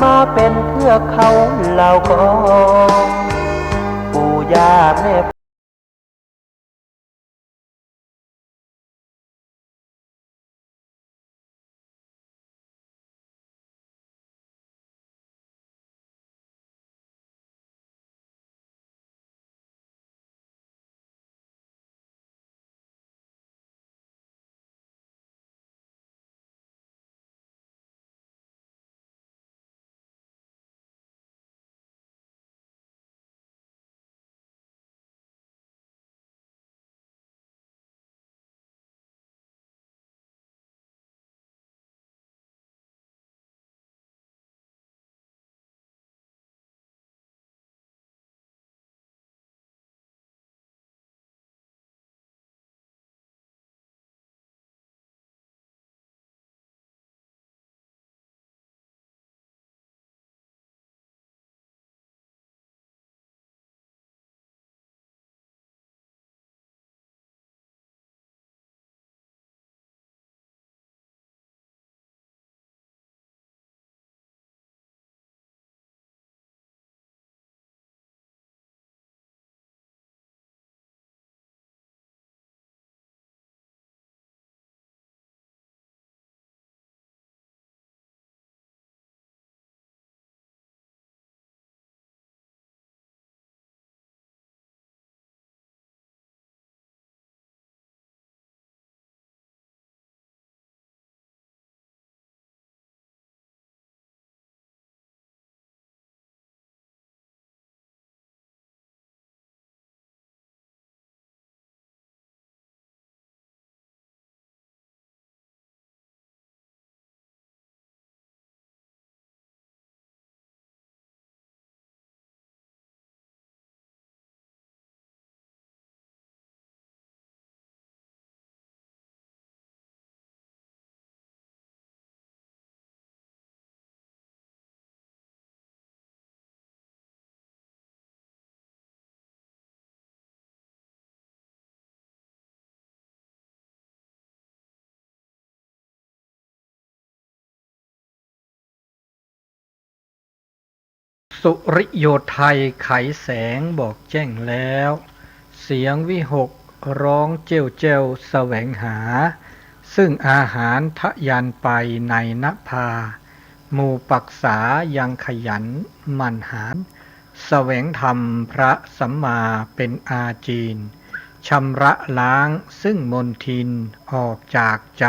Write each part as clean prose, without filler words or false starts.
มาเป็นเทือกเขาเหล่าก็ปู่ย่าแม่สุริโยไทยไขแสงบอกแจ้งแล้วเสียงวิหกร้องเจ้วเจ้วแสวงหาซึ่งอาหารทะยานไปในนภาหมู่ปักษายังขยันหมั่นหารแสวงธรรมพระสัมมาเป็นอาจีนชำระล้างซึ่งมลทินออกจากใจ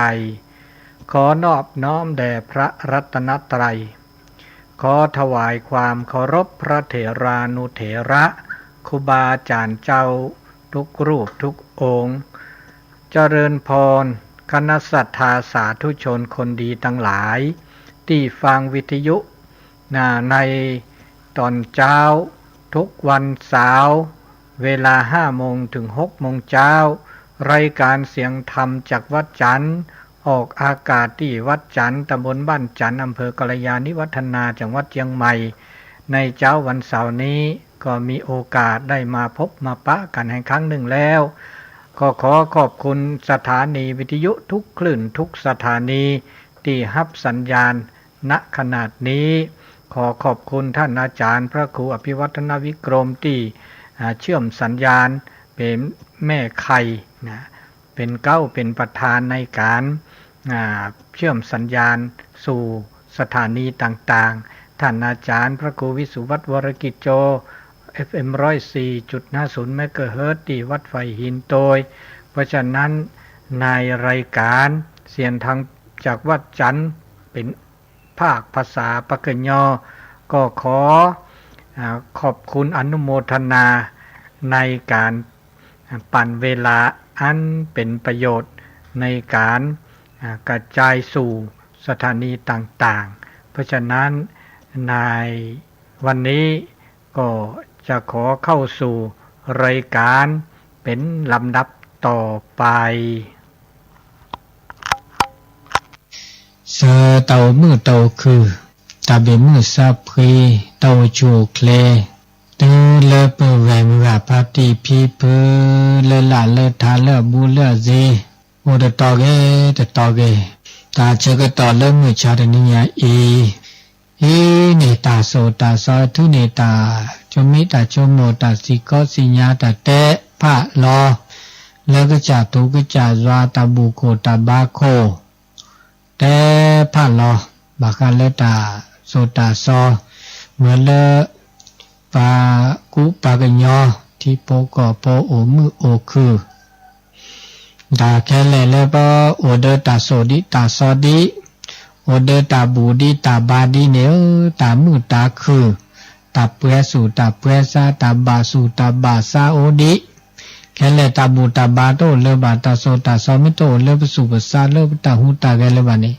ขอนอบน้อมแด่พระรัตนตรัยขอถวายความเคารพพระเถรานุเถระครูบาอาจารย์เจ้าทุกรูปทุกองค์เจริญพรคณะศรัทธาสาธุชนคนดีทั้งหลายที่ฟังวิทยุในตอนเช้าทุกวันเสาร์เวลา5 โมงถึง6 โมงเช้ารายการเสียงธรรมจากวัดจันทร์ออกอากาศที่วัดจันทร์ตำบลบ้านจันทร์อำเภอกัลยาณิวัฒนาจังหวัดเชียงใหม่ในเช้าวันเสาร์นี้ก็มีโอกาสได้มาพบมาปะกันให้ครั้งหนึ่งแล้วก็ขอขอบคุณสถานีวิทยุทุกคลื่นทุกสถานีที่รับสัญญาณณขนาดนี้ขอขอบคุณท่านอาจารย์พระครูอภิวัฒนวิกรมที่เชื่อมสัญญาณเป็นแม่ไข่เป็นเป็นประธานในการเชื่อมสัญญาณสู่สถานีต่างๆท่านอาจารย์พระครูวิสุวัฒน์วรกิจโจ FM 104.50 เมกะเฮิรตซ์ที่วัดไฟหินโตยเพราะฉะนั้นในรายการเสียงทางจากวัดจันทร์เป็นภาคภาษาปากยอก็ขอขอบคุณอนุโมทนาในการปั่นเวลาอันเป็นประโยชน์ในการกระจายสู่สถานีต่างๆเพราะฉะนั้นในวันนี้ก็จะขอเข้าสู่รายการเป็นลำดับต่อไปเสเต่ามือเต่าคือตาเบมือซาพรีเต่าโจเคลตูเลเปแวมราปาติพีเพเลลาเลทาเลบูเลเซโอเดตอเกตตอเกตาเจกตอเลมือชาดนิยาเอ เฮเนตาโสตาซอทุเนตาจมิตาจโมตาสิโกสิญาตาเตพะลอแล้วก็จะทุกจะวาตาบุโคตาบาโคแต่พะลอบากาเลตาโสตาซอเมื่อเลปากุปากญอที่โปกอโปโอมือโอคือดาแค่แลแล้วก็โอเดตาโสดิตาซอดิโอเดตาบูดิตาบาดิเนอตามือตาคือตาเปรสูตาเปรซาตาบาสูตาบาซาโอดิแค่แลตาบูตาบาโตเลบาตาโสตาซอมิโตเลปสุปซาเลปตาหูตาแกเลบานี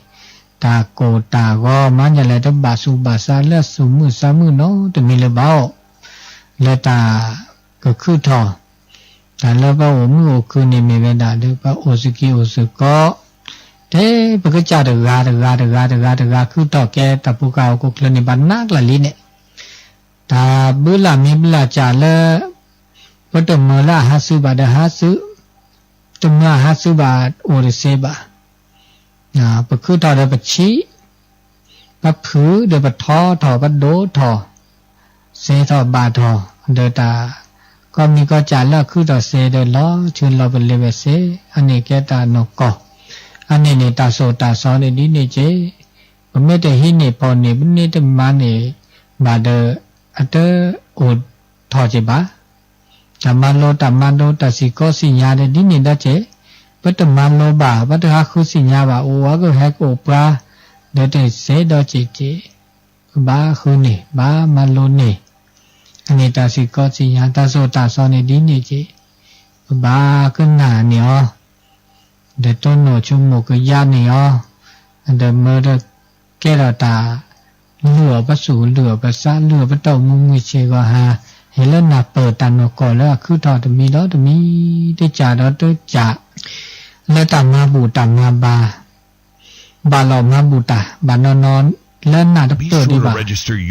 ตาโกตาก็มันจะเลตบาสูบาซาเลสุมือซามือเนาะตมีเลบาเลตาก็คือทอแต่เลบาโอมือโอคือนี่มีเวดาเลบาโอสกิโอสก็เด้ปกจาดกาคือต่อแกตาปุกาวกุกลนิบันนักละลิเนี่ยตาบุลามิบลาจาเลปตมลาฮัสุบาดฮัสุตมลาฮัสุบาโอริเซบาปกคือต่อเดปชีปะผือเดปทอทอปะโดทอเซทอบาทอเดตาก็มีก็จาละคือต่อเซเดลอชุนเราเป็นเลเวเซอันนี้แกตานกออันนี้เนี่ยตาโสตาซอเนี่ยดีเนี่ยเจผมไม่ได้หินเนี่ยพอเนี่ยมันเนี่ยจะมาเนี่ยบาเดออัตโอทอเจบาตามันโลตาสิโกสิญาเนี่ยดีเนี่ยได้เจปัตตมันโลบาปัตตหาคุสิญาบาโอวะก็แฮกโอปราเดเตเสดอเจเจบาคือเนี่ยบามันโลเนี่ยอันนี้ตาสิโกสิญาตาโสตาซอเนี่ยดีเนี่ยเจบาขึ้นหน้าเนี่ยเดต้นโนชุมโมกยานี่อ๋อเดเมื่อเดแกเราตาเหลือประสูเหลือประสาเหลือประเต่ามุงมิเชก็หาเห็นแล้วนับเปิดตันก่อนแล้วคือทอดมีแล้วมีได้จ่าแล้วได้จ่าแล้วตามมาบูตามมาบาหลอมาบูตาบานนอนแล้วน่าจะเปิดดีบ่า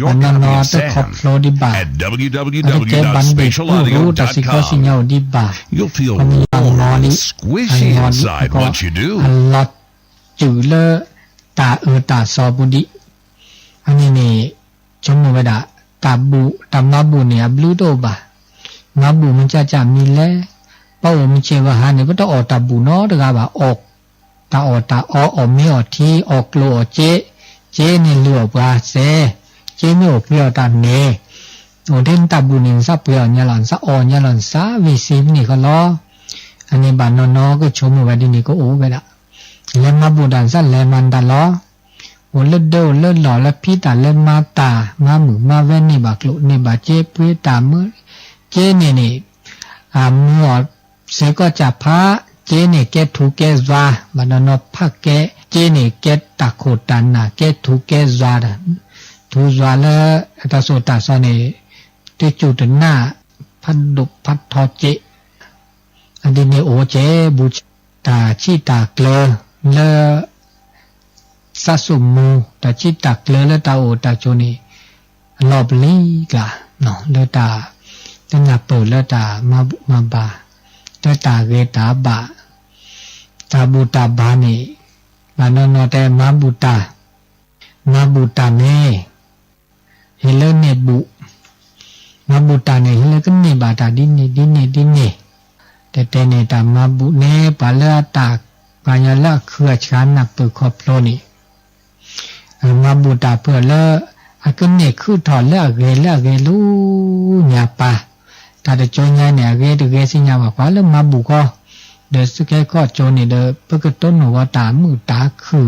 บานนอนจะขอบโฟลดีบ่าแต่บันเด็กผู้รู้แต่สิเขาสิเงาดีบ่า You'll feel มันมี warm and squishy inside once you do. อัลลอฮ์จือเลตาตาซอบุดิอันนี้นี่ชมเวดาตาบูตามาบูเนี่ยบลูโตบามาบูมันจะมีแลเป้ามันเชวะฮาเนี่ยก็ต้องออกตาบูเนาะตะกาบาออกตาออกตาออกไม่ออกทีออกโลเจเนี่ยเหลือบาเซเจไม่ออกเปรี้ยวตาเนโอเดนตาบูนินซาเปรี้ยวเนี่ยหลันซาอ่อนเนี่ยหลันซาวิซิมนี่ก็ล้ออันนี้บานนอก็ชมว่าดีนี่ก็โอ้ไปละเลมาบูดันซะเลมันดาล้อโอเลเดอเลหล่อและพี่ตาเลมาตามาหมูมาเวนนี่บากลุนี่บาเจปุ้ยตามือเจนี่มือเสก็จะพาเจนี่แกถูกแกซาบานนอพักแกเจนี่แกตะโคตันนะแกถูกแกซาถูซาแล้วตาโซตาซานี่ที่จุดหน้าพัดดุพัดทอเจอันนี้โอเจบุตาชีตาเกลเลซาสุมูตาชีตาเกลเลตาโอตาโจนี่ลอบลีกะเนาะเลตาตั้งแต่เปิดเลตามาบาเลตาเกตาบาตาบูตาบานี่บานนอแต่มาบูตาเนเฮเลเนบุมาบูตาเนเฮเลก็เนบาตาดิเนแต่ในตามมาบุเนปาเลตากปายาละคือชานนับเปิดครอบโลนี่มาบุตาเพื่อเลอาก็เนคือถอนเลเกลูญาปาตาเดโจญาเนี่ยเกสิญาว่าปาเลมาบุก็เดสแกก็โจนี่เดเพื่อต้นหนูว่าตามือตาคือ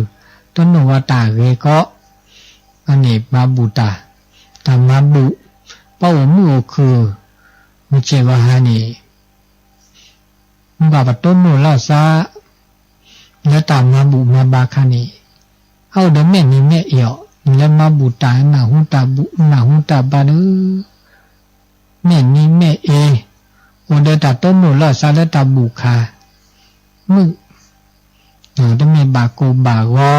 ต้นหนูว่าตาเกก็อันนี้มาบุตาตามมาบุเป้ามือคือมุเจวาฮานี่บาปต้นโนลาซาแล้วตามมาบุมาบาคานีเอาเดแม่นี่แม่เอียวแล้วมาบุตาหน้าหุตาบุหน้าหุตาบาเนแม่นี่แม่เอโอเดตาต้นโนลาซาแล้วตาบุคามึงเดแม่บาโกบาวอ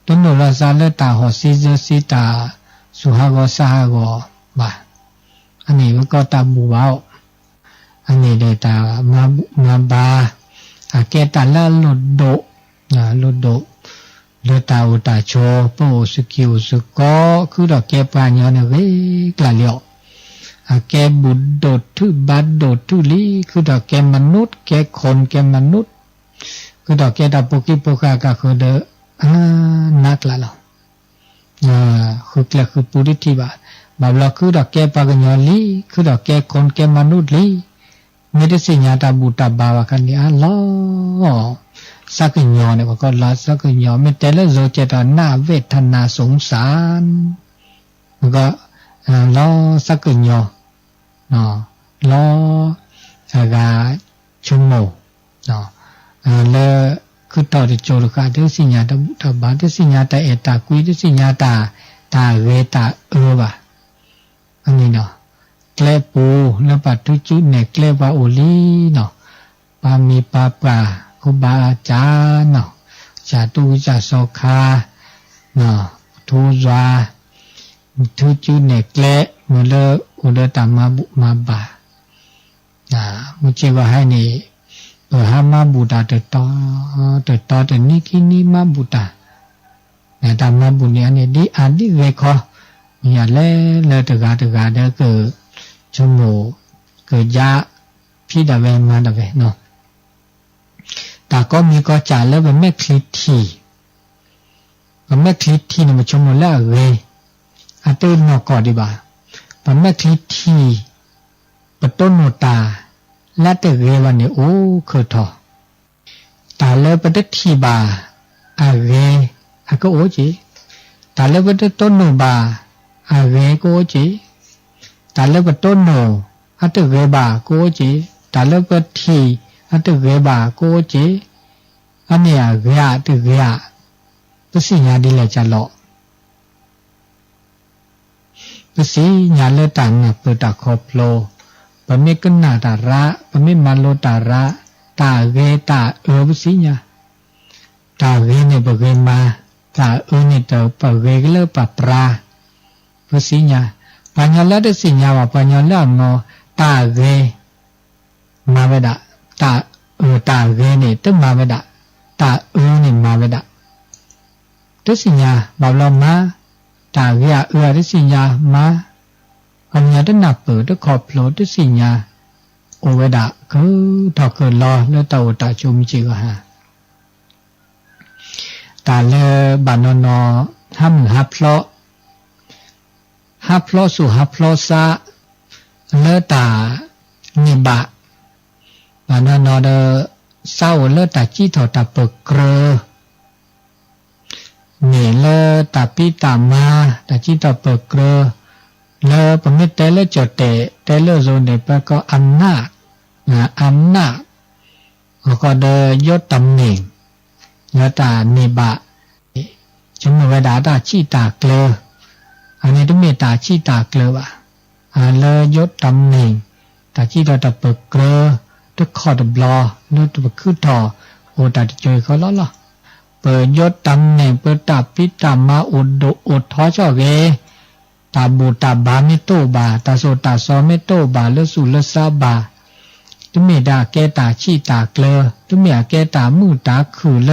ต้นโนลาซาแล้วตาหอซิเซซิตาสุฮากอซาฮากอบาอันนี้ก็ตาบุวาวอันนี้เดตามาบาแกตาละลดโด เลตาอุตาโชโปสกิวสกอคือดอกแกปานยอนเวกละเลียวแกบุดโดดทุบัดโดดทุลีคือดอกแกมนุษย์แกคนแกมนุษย์คือดอกแกตาปุกิปุกากะคือเดนักละเราคือแกคือปุริธิบาบาบลาคือดอกแกปากญอลีคือดอกแกคนแกมนุษย์ลีไม่ได้สิญาตาบุตาบาวกันนี่ลอสักญอเนี่ยก็ลาสักญอไม่แต่ละโซเจตนาเวทนาสงสารมันก็ลอสักญอลอสากาชุมโมแล้วคือต่อที่โจรกาที่สิญาตาบุตาบาที่สิญาตาเอตากุยที่สิญาตาเวตาบาอันนี้เนาะแกลปูแล้วปัดทุจุดเนี่ยแกลวาโอลีเนาะปามีปาปราครูบาอาจารย์เนาะจาตุจาโสคาเนาะทูจาทุจุดเนี่ยแกลมือเลอุดตามาบุมาบามุจิวะให้นี่หามาบุตาเตตอเตนิกินิมาบุตาเนี่ยตามาบุเนี่ยเนี่ยดีอันดีเวคอมีอะไรเลยตะกาเด้อเกิดชั่วโมงเกิดยาพี่ดาเวมาดาเวเนาะแต่ก็มีก็จ่าแล้วเป็นแม่คลิปที่แม่คลิปที่เนี่ยมันชั่วโมงแล้วเวอาตื่นนอกก่อนดีบ่าเป็นแม่คลิปที่ปต้นโนตาและแต่เววันเนี่ยโอ้คือทอตาแล้วปฏิทีบาอาเวก็โอ้จีตาแล้วปฏิต้นโนบาอาเวโกจีตาเลบต้นโนอัตเวบาโกจีตาเลบทีอัตเวบาโกจีอันนี้เวียตึเวียปสิญาดีเลยจะหลอกปสิญาเลตังเปิดตาคอพโลปะเมกนาตาระปะเมมาโลตาระตาเวตาปสิญาตาเวเนี่ยปะเวมาตาเนี่ยเตปะเวกเลปะปราปสิญาปัญญาละได้สิญญาว่าปัญญาละงอตาเวมาเวดะตาเวนี่ตึมาเวดะตานี่มาเวดะได้สิญญาบ่าวเรามาตาเวได้สิญญามาปัญญาได้นับเปิดได้ขอบโลดได้สิญญาโอเวดะคือถอเกิดรอแล้วตาตาชุมจิกะฮะตาเลบานนอห้ามหับเพราะฮับพลอสุฮับพลอซาเลตานิบะบานานอเดเศร้าเลตาจีถอตาเปเกรเนเลตาปิตามาตาจีตาเปเกรเลปมิเตเลจเตเตเลโซเนปะก็อำนาจก็เดยศตำแหน่งเลตานิบะจมเวดาตาจีตาเกลอันนี้ต้องเมตตาชีตาเกลือเลยศตำแหน่งตาชีตาตะเปิกเกลือตุกขอดบลอเนื้อตัวคือทอโอตาจอยเขาล้อเปิดยศตำแหน่งเปิดตาพิตามาอุดท้อจ่อเวตาบูตาบาเมโตบาตาโซตาซอเมโตบาเลสุเลซาบาตุเมดาแกตาชีตาเกลือตุเมแกตามือตาคือเล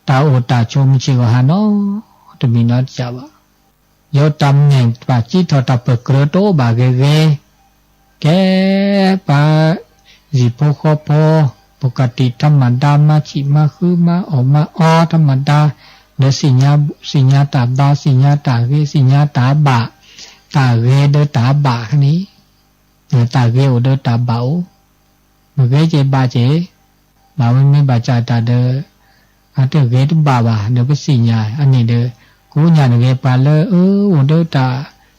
ตาโอตาชมชิวหานอตุมีนอจาวะโยตำแหน่งปาจิตอตาเปกระโตบาเกเกแกปาจิโพโคโพปกติธรรมดามาชิมาคือมาออกมาธรรมดาเดสิญญาตาบาสิญญาตาเวสิญญาตาบะตาเวเดตาบะนี้ตาเวเดตาเบาเมื่อเวเจบาเจบาไม่บาจาตาเดอันเดเวตบาบาเดปสิญญาอันนี้เดกูญาณเกปาเลอุดตา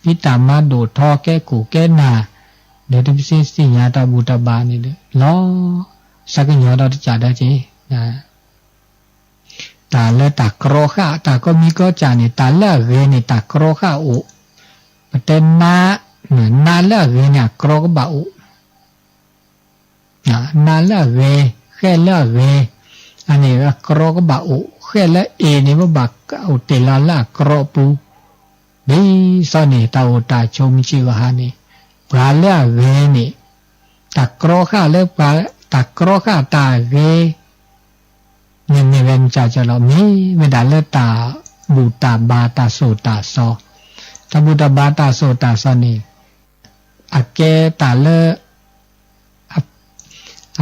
พิตามาโดทอแก้กูแก้นาเดตปิสิญญาตาบูตาบานี่เดลอสักญอดจาดาเจนะตาเลตากรอข้าตาก็มีก็จานี่ตาเลเรนี่ตากรอข้าอุปเตนาเลเรเนี่ยกรอกบาอุนาเลเรแค่เลเรอันนี้กรอกบาอุแค่ละเอนี่ว่าบักเอาเตลาละกรอปูดีสอนี่ตาโอตาชมชิวหานี่ปลาเลเรนี่ตากรอข้าเลปลาตากรอข้าตาเร นี่เวนจะจะเรามีเวดาเลตาบูตาบาตาโสตาซอตาบูตาบาตาโสตาซอนี่อะเกตาเลอ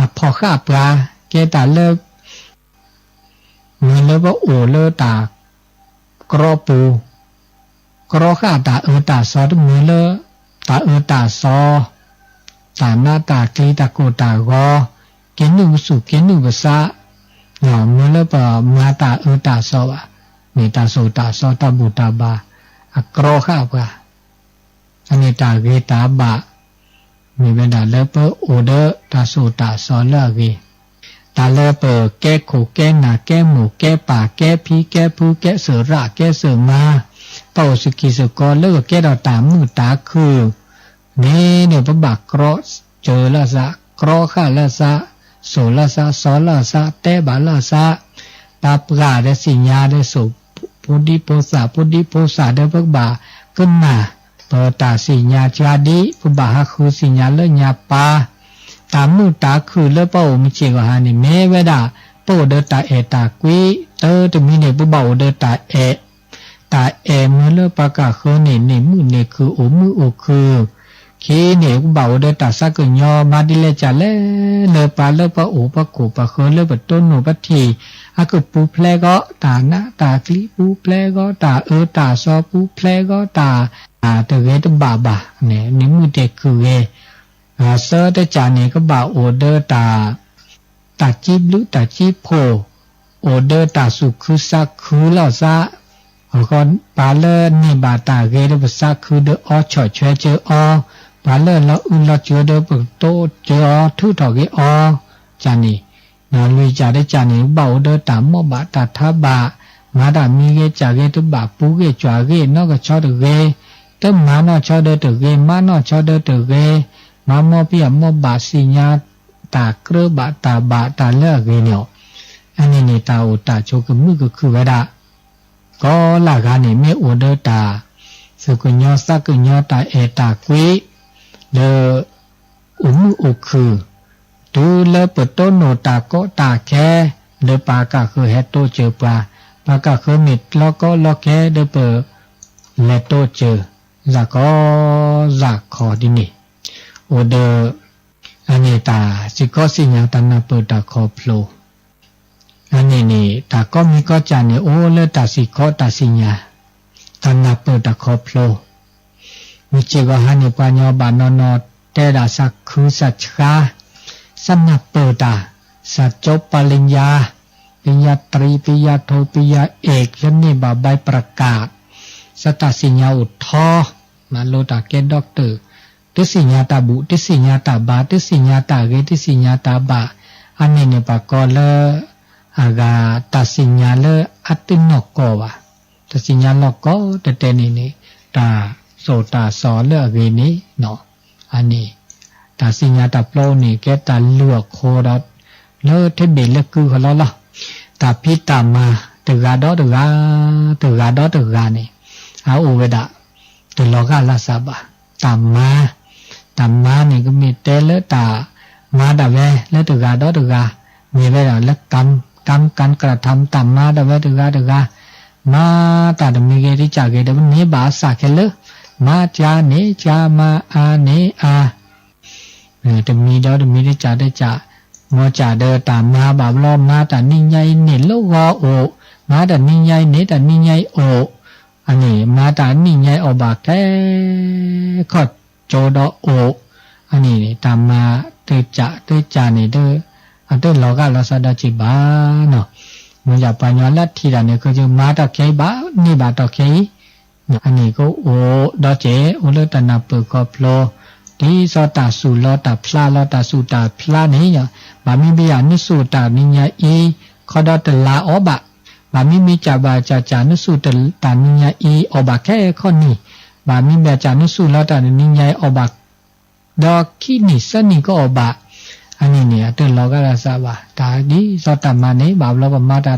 ะพอข้าปลาเกตาเลมือเลว่าโอเลตากรอปูกรอข้าตาตาซอทุกมือเลตาตาซอตาหน้าตากลีตาโกตากอเกนุสุเกนุภาษาเนาะมือเลปะมาตาตาซออะเมตาโสตาซอตาบูตาบาอะกรอข้าปลาอันนี้ตาเกตาบะมีเวลาเลเปโอเดตาโสตาซอเลเกตาเลเปแก้โคแก้นาแก้หมูแก้ป่าแก้พีแก้ผู้แก้เสือระแก้เสือมาเป่าสกิสกอเลิกแก้ดาวตามมือตาคือนี่เนี่ยพระบักเคราะห์เจอละซะเคราะห์ข้าละซะโสละซะสอละซะเตบาละซะตาปราได้สิญญาได้สุพุทธิโพสาได้พระบาขึ้นมาเปิดตาสิญญาจาดิพระบาคือสิญญาเลิญญาปาตามมือตาคือเลเป่ามิเชกหานี่เมเวดาโปเดตาตากุยเตอจะมีเนี่ยพระบาเดตาตามือเลปากาคือเนี่ยมือเนี่ยคือโอมือโอคือคีเนี่ยพระบาเดตาสักยอมาดิเลจ่าเลปาเลปาโอปะโกปะคือเลปต้นโนปะทีอากุปูเพลก็ตานะตากลีปูเพลก็ตาตาซอปูเพลก็ตาตะเวตบาบาเนี่ยนี่มือเด็กคือเเซอร์ได้จานี่ก็บ่าโอเดอร์ตาจีบหรือตาจีบโพโอเดอร์ตาสุคือซักคือล่อซะก่อนปาเลอร์นี่บาตาเกเดบซักคือเดออฉ่อยแชเจออปาเลอร์แล้วอุ่นละเจอเดอปกโตเจอทุถอเกอจานี่นาลุยจาได้จานี่บ่าโอเดอร์ตามอบาตาทาบามาดามีเกจาเกตุบาปูเกจวาเกนอกก็ชอเดเกต้มมาเนาะชอเดเตเกมาเนาะชอเดเตเกมามอพี่มอบาสิญาตาเกรบาตาบาตาเลิกเนาะอันนี้นี่ตาอุตาโชกมือก็คือเวดาก็ลากานี่เมอเดตาสุกุญญาสักกุญญาตาตากุยเลอุมุอุคือดูเลปโตโนตาก็ตาแค่เลปากะคือเฮโตเจอปลาปากะคือมิดแล้วก็ลอแค่เดเปเลโตเจอจากก็จากขอดินี่โอเดออันนี้ตาสิก็สิญญาตนาเปิดตาคอโผล่อันนี้นี่ตาก็มีก็จานเนี่ยโอเลตาสิก็ตาสิญญาตนาเปิดตาคอโผล่มีเจก็หันนี่ปัญญาบานนอเตดาสักคือสัจฉาสนับเปิดตาสัจจบปริญญาปริญญาตรีปริญญาโทปริญญาเอกยันนี่บาใบประกาศสตาสิญญาอุทธอมาโลตาเกด็อกเตอร์ติสิญญาตาบุติสิญญาตาบาติสิญญาตาเกติสิญญาตาบาอันนี้เนี่ยปะกอเลอากาตาสิญญาเลอัตตินอกกอวะตาสิญญาลอกกอเตนี่ตาโสตาสอเลอเกนี้เนาะอันนี้ตาสิญญาตาโปรนี่แกตาเลือกโคดอเลเทเบลคือเขาล้อละตาพิตามาตกาดอตกานี่อาโอเวดาตลอกาลาซาบะตามมานี่ก็มีเตเลตามาดาเวและตกาดอตกามีเวลาและกรรมการกระทำตามมาดาเวตกามาตาดมีเกติจากเกดมันนี้บาสาเคเลมาจาเนจามาอาเนอาแต่มีดอดมีได้จ่าได้จ่ามอจ่าเดอตามมาบาบล้อมมาตานิ่งใหญ่เนโลกอโอมาตานิ่งใหญ่เนตานิ่งใหญ่โออันนี้มาตานิ่งใหญ่ออกบาแค่ขอดโจดอโออันนี้ตามมาเตจ่านี่เด้ออันเด้อโลกาลาซาดาจิบาเนาะมันจะปัญญาลัทธิดาเนี่ยก็จะมาตาเคบานี่บาตาเคอันนี้ก็โอดอเจโอเลตนาเปิดกอพโลดีสอตาสุลอตาพลาลอตาสุตาพลานี่อย่าบามีเบียนิสุตานิญญาอีขอดอตลาอบะบามีจาบาจานิสุตานิญญาอีอบะแค่ข้อนี้บามีเบียจานิสุลอตานิญญาอบะดอคินิสนิก็อบะอันนี้เนี่ยเตือนเราก็ราซาบะตาดีสอตามาเนบาเราบมาตา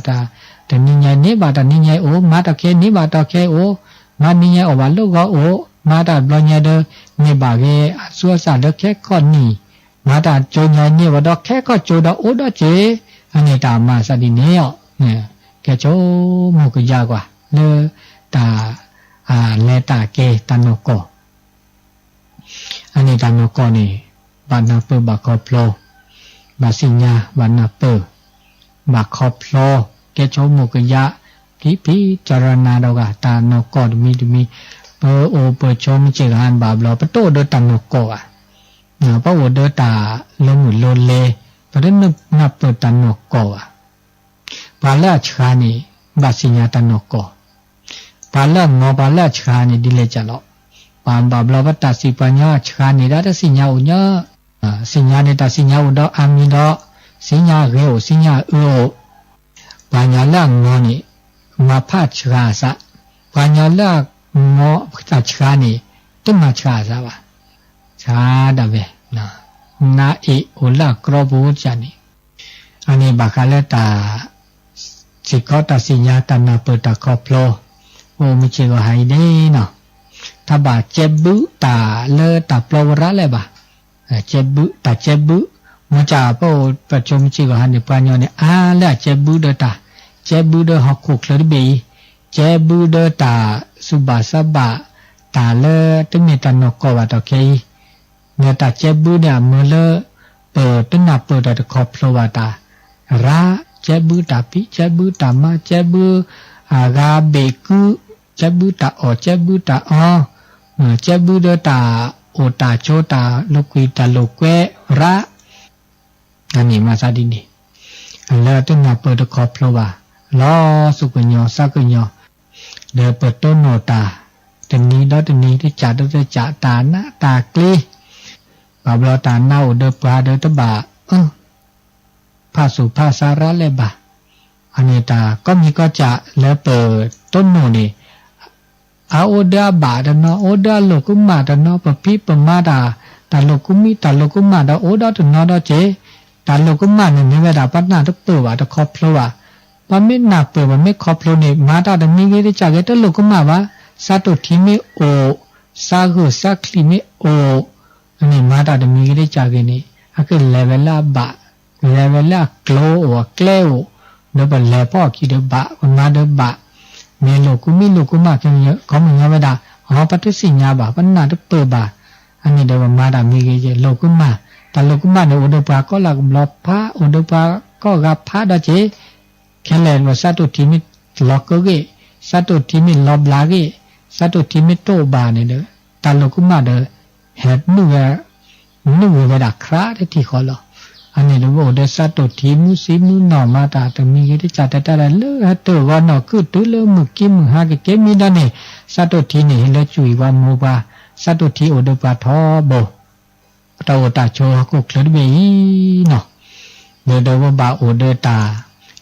แต่นิญญาเนบาตานิญญาโอมาตาเคนิบาตาเคโอมานิญญาอบะลูกก็โอมาตาบลญาเดเนบาเกสัวสาเดแค่ข้อนี้มาตาโจญญาเนวดอแค่ก็โจดอโอดอเจ อันนี้ตามมาสดิเนียเนี่ยแกโจโมกุยากว่าเลตาเลตาเกตันโนโกอันนี้ตันโนโกนี่บานาเปบาคอพโลบาสิญญาบานาเปบาคอพโลแกโจโมกุยะกิพิจารณาดอกตาโนโกดมีเปโอเปโชมิจิกันบาบลอปโตเดตันโนโกอ่ะปะโอเดตาลมุโลเลปะนนับเปตันโนโกอ่ะปาละชานีบาสิญญาตันโนโกปาละงอบาละชานีดิเลจาลอปานบาบลอปตาสิปัญญาชานีดาตสิญญาอุญญาสิญญาเนตาสิญญาอุดออามิดอสิญญาเรโอสิญญาเอโอปัญญาละงอนี่มาพาชราสะปัญญาละงอตาชานีตุมาชราสะวะชาดาเวนะนาอิอุละกรอบูจานีอันนี้บาคาเลตาสิกอตาสิญญาตันนาเปตาคอพโลโอมิจิโกไฮเดนะถ้าบาเจ็บบุตาเลตาปลวระเลยบาเจ็บบุตาเจ็บบุมันจะพอประชุมจิโกฮันเดปัญญาเนี่ยแล้วเจ็บบุเดตาเจ็บบุเดฮอกคุกเลยบีเจ็บบุเดตาสุบาสบะตาเลตึงเนตันนกวาตะเคเนี่ยตาเจ็บบุเนี่ยเมื่อเลเปิดตึงนับเปิดตะคอพโลวาตาราเจ็บบุตาปิเจ็บบุตามาเจ็บบุอากาเบกุเจ็บบุตาอเจ็บบุตาอเจ็บบุเดตาโอตาโชตาโลกุยตาโลเกระอันนี้มาซาดินีแล้วตึงนับเปิดตะคอพโลวาลอสุกุญญสักุญญเดเปิดต้นโนตาตนนี้ดอตนี้ที่จัดจะจัดตานะตากลีบาบลอตาเน่าเดปลาเดตบะภาสุภาสาระเลบะอันนี้ตาก็มีก็จะแล้วเปิดต้นโนนี่อาโอดาบาดนะโอดาโลกุมาดนะปะพิปมาดาตาโลกุมิตาโลกุมาดาโอดาตนะดอเจตาโลกุมาเนี่ยเวลาปัตนาตะเปิดว่าตะคอพโลว่าปะไม่หนักเปิดว่าไม่คอพโลนี่มาดาตะมีกิริจากตะโลกุมาว่าซาตุทิเมโอซากุซาคลิเมโออันนี้มาตาตะมีกิริจากนี่อะคือเลเวลบะเลเวลโกลโอเกลโอเดบเลพอคิดบะมาเดบะเมโลกุมิโลกุมากันเยอะเขามึงเวดาอ๋อปฏิสิญญาบะปัญนาตะเปิดบะอันนี้เดบมาตามีกิริโลกุมาตาโลกุมาเนี่ยโอเดปาก็ลักลอพาโอเดปาก็กับพาดาเจแค่แลนว่าซาตุทิมิล็อกเกซาตุทิมิลอบลาเกซาตุทิมิโตบาเนี่ยเด้อตาโลกุมาเด้อเฮ็ดนูเวดาคราที่ขอลออันนี้เราบอกเดซาตุทิมุสิมุนอมาตาตมีกิจจัดแต่เลอตัวว่านอคือตัวเลมุกิมหาเกมีดานี่ซาตุทินี่เลจุยว่าโมบาซาตุทิโอเดปาทอโบตาโอตาโชกุเคลเบอีเนาะเดว่าบาโอเดตา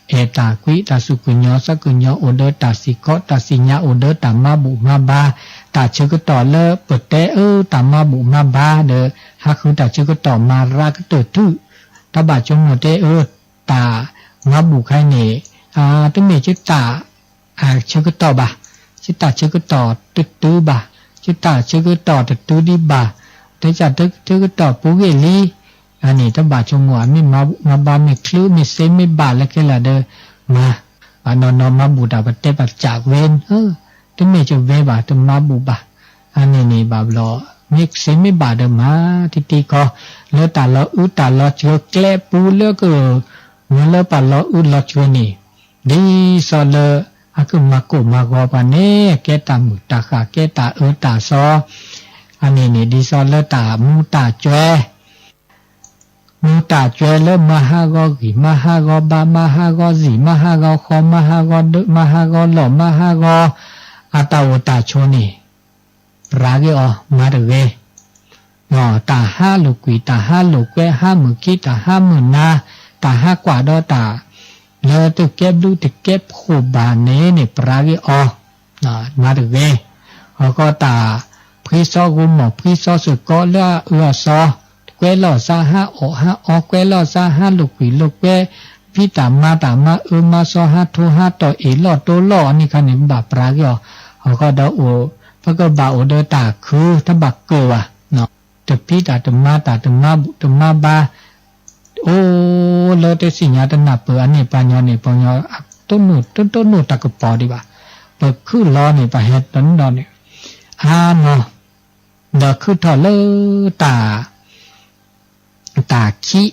เอตากุยตาสุกุญญสักุญญโอเดตาสิกอตาสิญญาโอเดตามาบุมาบาตาชื่อก็ต่อเลเปิดเตตามาบุมาบาเดฮักคือตาชื่อก็ต่อมารากเตทุตาบาจงโนเตตามาบุใครเนตึเมจิตาชื่อก็ต่อบาจิตาชื่อก็ต่อตึตื้อบาจิตาชื่อก็ต่อตึตื้อดีบาแต่จัดตึก็ต่อปุเกลีอันนี้ตาบาจงหัวไม่มาบาไม่คลื้อไม่เซไม่บาแล้วก็ละเดมาบานอนมาบุดาปเตปจากเวนตึเมจะเวบาตึมาบุบาอันนี้บาบลอมิกเซไม่บาเดมาทิก็เลตาลออุตาลอเชือแกลปูเลก็เมื่อเลปาลออุลอชัวนี่ดีซอเลอากุมากุมากอปาเนแกตามุตาคาแกตาตาซออันนี้ดีซอเลตามูตาจวมูตาจวเลมหากอกิมหากอบามหากอสีมหากอคอมหากอดมหากอหล่อมหากออาตาโอตาโชนี่รากอมาเดเวตาห้าลูกกุยตาห้าลูกแกห้ามือคิตาห้ามือนาตาห้ากว่าดอตาเลตุเก็บดูติเก็บโคบานเนเนี่ยปรากมาเดเวก็ตาพิซอกุมพิซอสุก็เลือซอแกลอซาห้าอแกลอซาห้าลูกกุยลูกแกพี่ตามามาซอห้าทูห้าต่อลอโตลอนี่คันนี้บาปรากก็ดาโอพระก็บาโอเดตาคือถ้าบักเกวะเนาะแต่พี่ตาตมาบุตมาบา โอ้เลยแต่สิญาตนาเปิดอันนี้ปัญญานี่ปัญญาต้นนู่ตะกปอดีบ่าเปิดคือรอนี่ปะเฮ็ดตันดอนนี่เนาะเดอคือทอเลตาขี้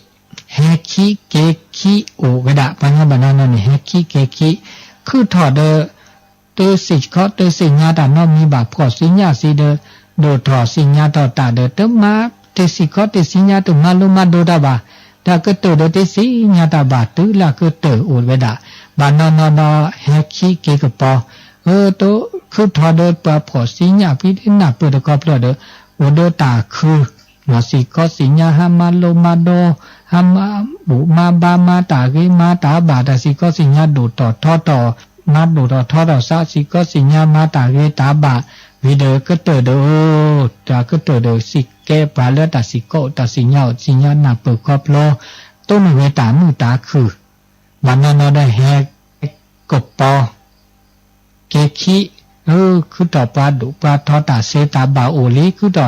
แฮขี้เกขี้โอกระดาปัญญาบานานี่แฮขี้เกขี้คือทอเดอเตสิเขาเตสิญาตานอมีบาพอสิญาสิเดอโดทอสิญาตอตาเดอเตมาเตสิเขาเตสิญาตุมาลุมาโดดาบาดาก็เตอเตสิญาตาบาตุลาก็เตออุเวดาบานนแฮขี้เกกปอโตคือทอเดอปะพอสิญาพิธินาเปิดก็เปลอเดอโอโดตาคือนาสิก็สิญาหามาโลมาโดหามาบุมาบามาตาเกมาตาบาดาสิก็สิญาดูต่อทอต่อมาดูต่อทอต่อซาสิก็สิญามาตาเกตาบาวิเดอก็เตอเดอตาก็เตอเดอสิเกปาเลตาสิโกตาสิญานาเปิดก็เปลอต้นเวตามือตาคือบานนได้แฮกบปอเกขี้คือต่อปลาดุปลาทอตาเซตาบาโอลีคือต่อ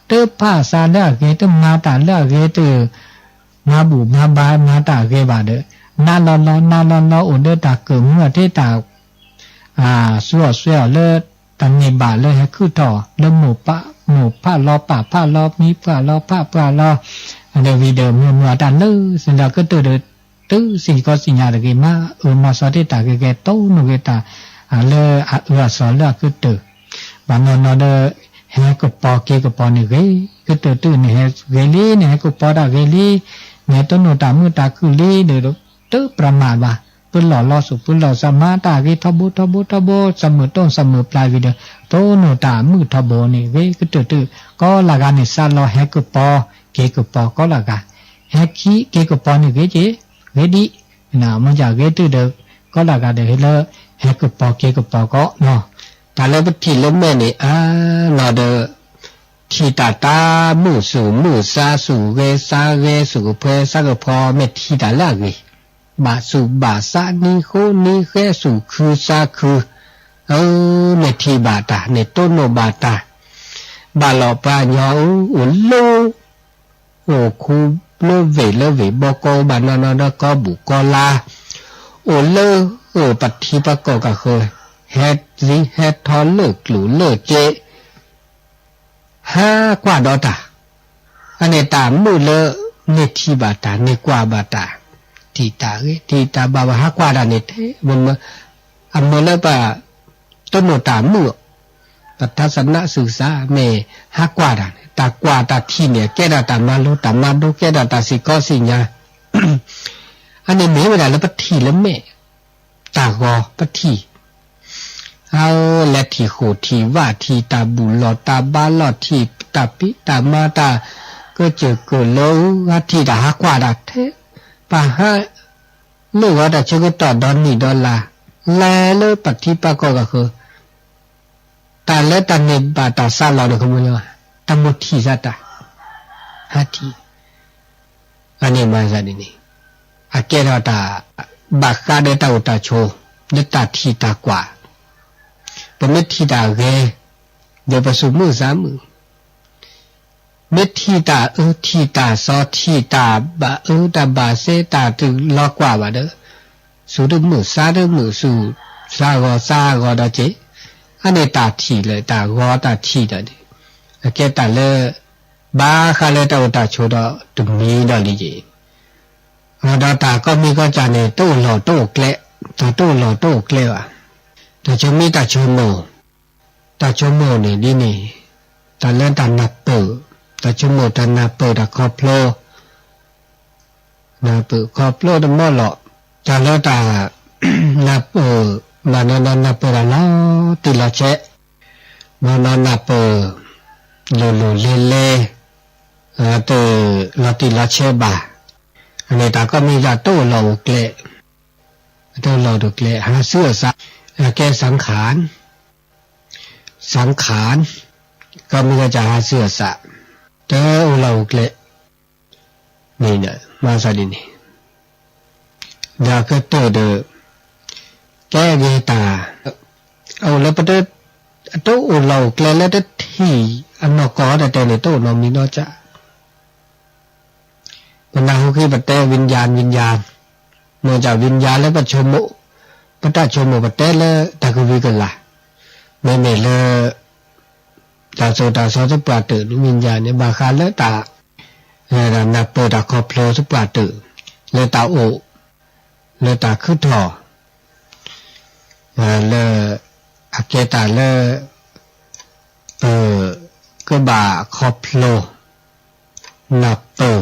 เตอผ้าซาเลเกตมาตาเลเกตมาบุมาบามาตาเกบาเดนาลอนโอเดตาเกิงเมื่อเทตาสัวเลตันเนบาเลยคือต่อเลหมูผ้ารอป่าผ้ารอมีผ้ารอผ้าลอเดวีเดอเมื่อตาเลสินดาก็เตอตื้อสิก็สิญาเกมามาสอเทตาเกโตโนเกตาเลสอนคือเตอบานนเดแฮก็ปอเกก็ปอนี่เกก็เตอตื้อนี่แฮเกลีนี่แฮก็ปอดาเกลีเนี่ยต้นโนตามือตาคือลีเดอตื้อประมาทว่าปืนหล่อสุปืนหล่อสมาตาเกทบเสมอต้นเสมอปลายวิเดต้นโนตามือทบนี่เกก็เตอตื้อก็ละกันนี่ซาลอแฮก็ปอเกก็ปอก็ละกันแฮขี้เกก็ปอนี่เกจิเกดินะมันจะเกตื้อเดก็ละกันเดเฮเลแฮก็ปอเกก็ปอก็เนาะแต่แล้วปฏิลมแม่นี่เราเดทีตามือซาสู่เกซาเกสู่เพซาก็พอเม็ดทีตาละเกบาสู่บาซานี่โคนี่แค่สู่คือซาคือเม็ดทีบาตาเนต้นโนบาตาบาลอปาญออุนโลโอคูเลเวบอกบานนก็บุกอลาโอเลปัตถิปะกก็คือเฮ็ดทอนเลิกหลูเลิกเจ5กว่าดอตาอันนี้ตามมือเลเนทีบาตาเนกว่าบาตาทีตาบา5กว่าดาเนเทมันอันเมเลปะต้นโนตามมือปัทศนะศึกษาเม5กว่าดาตากว่าตาทีเนี่ยแกดาตามาโลตามาดูแกดาตาสิก็สิญาอันนี้เมเวลาแล้วปฏิแล้วเมตากอปฏิเอาและทีโหทีว่าทีตาบุลอตาบาลอทีตาปิตามาตาก็เจอเกิดแล้วทีดาฮักว่าดาเทปะฮะเลือกว่าดาเชก็ต่อดอนนี่ดอลลาแล้วปฏิปะก็คือตาและตาเนบาตาซาลอเดก็มั้ยว่าตมุทีซาตาฮัทีอันนี้มาซะนี่อาเกราตาบักกาเดตาอุตาโชเดตาทีตากว่าปเมทีตาเกเดปสุมือสามมือเมทีตาทีตาซอทีตาบะตาบาเซตาตึลอกว่าบาเดสุดมือซาเดมือสุซากอดาเจอันนี้ตาทีเลยตากอตาทีดาดิอาเกตาเลบาคาเลตาอุตาโชดตุมีดอลิเจดาตาก็มีก็จะเนี่ยโต้หล่อโต้เกละตาโต้หล่อโต้เกละอ่ะแต่จะมีตาชโมเนี่ยดีนี่ตาเล่นตานับเปิดตาชโมตานับเปิดตาคอพโลนับเปิดคอพโลตาหม้อหล่อตาเล่นตานับเปิดมานับเปิดแล้วติละเชะมานับเปิดโลเลเตลาติละเชะบาอันนี้ตาก็มีจะโต้หล่อเกละโต้หล่อเกละหาเสื้อซักแก้สังขารก็มีจะหาเสื้อซักเตอหล่อเกละนี่เนี่ยมาซะดินี่ดาก็โต้เดอแก้เกตาเอาแล้วปะเตโต้หล่อเกละแล้วที่อันนอกก็แต่ในโต้นอมีนอจะป นาหุคีปะเตวิญญาณเมื่อจากวิญญาณแล้วปะชโมปะตะชโมปะเตแล้วตะกวิกันละไม่เลยตาโซสุปราตุวิญญาณเนี่ยบาคาเลตานับเปิดตาคอเพลสุปราตุเลตาโอเลตาคือทอเลอาเกตาเลก็บาคอเพลนับเปิด